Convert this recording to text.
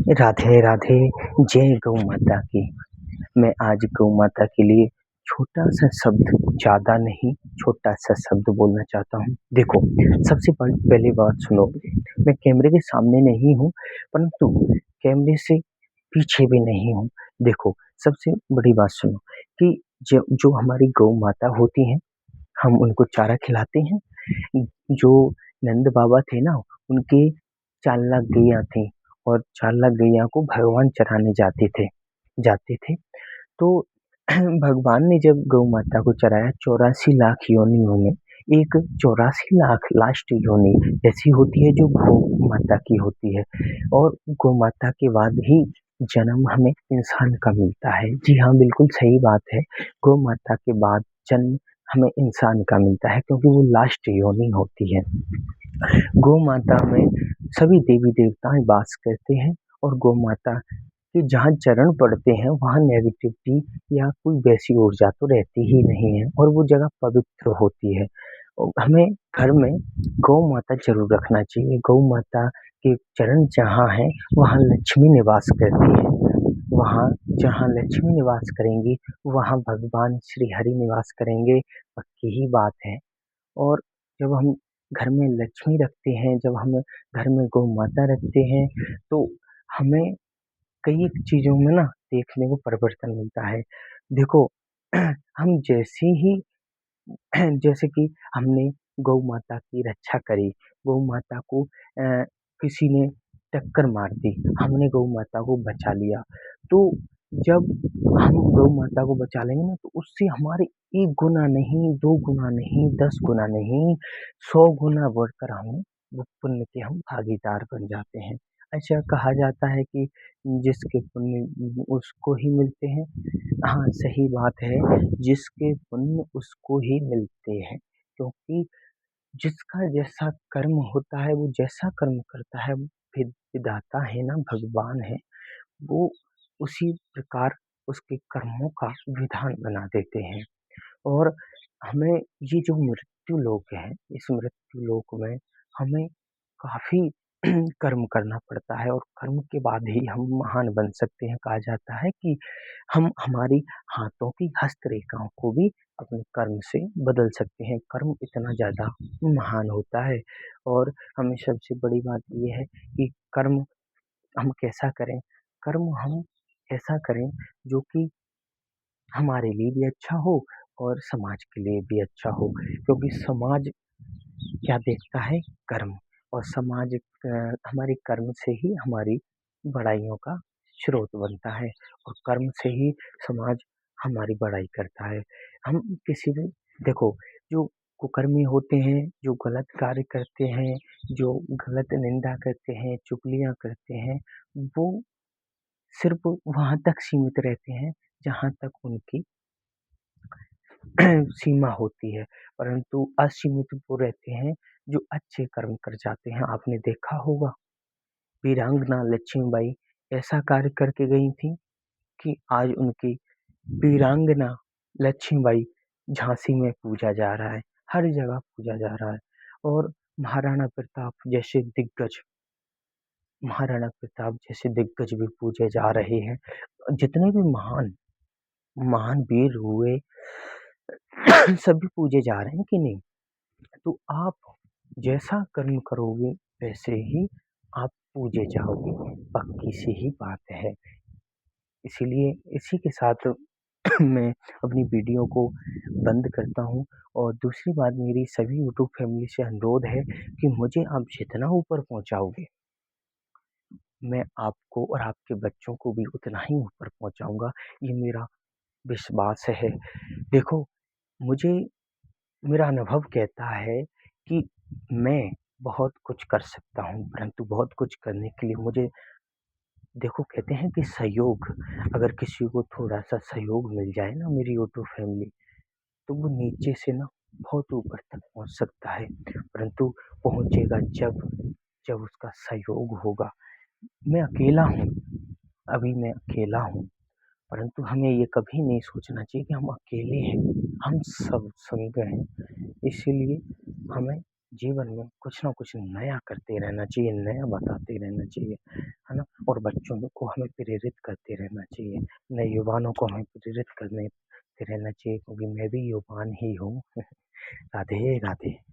राधे राधे। जय गौ माता की। मैं आज गौ माता के लिए छोटा सा शब्द, ज्यादा नहीं, छोटा सा शब्द बोलना चाहता हूँ। देखो, सबसे पहली बात सुनो। मैं कैमरे के सामने नहीं हूँ, परंतु कैमरे से पीछे भी नहीं हूँ। देखो, सबसे बड़ी बात सुनो कि जो जो हमारी गौ माता होती हैं, हम उनको चारा खिलाते हैं। जो नंद बाबा थे ना, उनके 4 लाख गैया थी, और 4 लाख गैया को भगवान चराने जाते थे। तो भगवान ने जब गौ माता को चराया, 84 लाख योनियों में एक 84 लाख लास्ट योनि ऐसी होती है जो गौ माता की होती है। और गौ माता के बाद ही जन्म हमें इंसान का मिलता है। जी हाँ, बिल्कुल सही बात है। गौ माता के बाद जन्म हमें इंसान का मिलता है, क्योंकि वो लास्ट योनि होती है। गौ माता में सभी देवी देवताएं वास करते हैं, और गौ माता के जहाँ चरण पड़ते हैं वहाँ नेगेटिविटी या कोई वैसी ऊर्जा तो रहती ही नहीं है, और वो जगह पवित्र होती है। और हमें घर में गौ माता जरूर रखना चाहिए। गौ माता के चरण जहाँ हैं वहाँ लक्ष्मी निवास करती है। वहाँ जहाँ लक्ष्मी निवास करेंगी वहाँ भगवान श्री हरि निवास करेंगे, पक्की ही बात है। और जब हम घर में लक्ष्मी रखते हैं, जब हम घर में गौ माता रखते हैं, तो हमें कई चीज़ों में ना देखने को परिवर्तन मिलता है। देखो, हम जैसे ही जैसे कि हमने गौ माता की रक्षा करी, गौ माता को किसी ने टक्कर मार दी, हमने गौ माता को बचा लिया। तो जब हम गौ माता को बचा लेंगे ना, तो उससे हमारे 1 गुना नहीं, 2 गुना नहीं, 10 गुना नहीं, 100 गुना बढ़कर हमें वो पुण्य के हम भागीदार बन जाते हैं। ऐसा कहा जाता है कि जिसके पुण्य उसको ही मिलते हैं। हाँ, सही बात है, जिसके पुण्य उसको ही मिलते हैं। क्योंकि जिसका जैसा कर्म होता है, वो जैसा कर्म करता है, वो विधाता है ना, भगवान है, वो उसी प्रकार उसके कर्मों का विधान बना देते हैं। और हमें ये जो मृत्यु लोक है, इस मृत्यु लोक में हमें काफ़ी कर्म करना पड़ता है, और कर्म के बाद ही हम महान बन सकते हैं। कहा जाता है कि हम हमारी हाथों की हस्तरेखाओं को भी अपने कर्म से बदल सकते हैं। कर्म इतना ज़्यादा महान होता है। और हमें सबसे बड़ी बात ये है कि कर्म हम कैसा करें? कर्म हम ऐसा करें जो कि हमारे लिए भी अच्छा हो और समाज के लिए भी अच्छा हो। क्योंकि समाज क्या देखता है? कर्म। और समाज हमारे कर्म से ही हमारी बड़ाइयों का स्रोत बनता है, और कर्म से ही समाज हमारी बड़ाई करता है। हम किसी भी देखो, जो कुकर्मी होते हैं, जो गलत कार्य करते हैं, जो गलत निंदा करते हैं, चुगलियाँ करते हैं, वो सिर्फ़ वहाँ तक सीमित रहते हैं जहाँ तक उनकी सीमा होती है। परंतु असीमित वो रहते हैं जो अच्छे कर्म कर जाते हैं। आपने देखा होगा, वीरांगना लक्ष्मीबाई ऐसा कार्य करके गई थी कि आज उनकी वीरांगना लक्ष्मीबाई झांसी में पूजा जा रहा है, हर जगह पूजा जा रहा है। और महाराणा प्रताप जैसे दिग्गज महाराणा प्रताप जैसे दिग्गज भी पूजे जा रहे हैं। जितने भी महान महान वीर हुए सभी पूजे जा रहे हैं कि नहीं? तो आप जैसा कर्म करोगे वैसे ही आप पूजे जाओगे, पक्की सी ही बात है। इसीलिए इसी के साथ मैं अपनी वीडियो को बंद करता हूँ। और दूसरी बात, मेरी सभी यूट्यूब फैमिली से अनुरोध है कि मुझे आप जितना ऊपर पहुँचाओगे, मैं आपको और आपके बच्चों को भी उतना ही ऊपर पहुँचाऊँगा, ये मेरा विश्वास है। देखो, मुझे मेरा अनुभव कहता है कि मैं बहुत कुछ कर सकता हूँ, परंतु बहुत कुछ करने के लिए मुझे, देखो, कहते हैं कि सहयोग, अगर किसी को थोड़ा-सा सहयोग मिल जाए ना, मेरी यूट्यूब फैमिली, तो वो नीचे से ना बहुत ऊपर तक पहुँच सकता है। परंतु पहुँचेगा जब जब उसका सहयोग होगा। मैं अकेला हूँ, अभी मैं अकेला हूँ, परंतु हमें ये कभी नहीं सोचना चाहिए कि हम अकेले हैं, हम सब संग हैं। इसीलिए हमें जीवन में कुछ ना कुछ नया करते रहना चाहिए, नया बताते रहना चाहिए, है ना? और बच्चों को हमें प्रेरित करते रहना चाहिए। नए युवाओं को हमें प्रेरित करते रहना चाहिए क्योंकि मैं भी युवान ही हूँ। राधे राधे।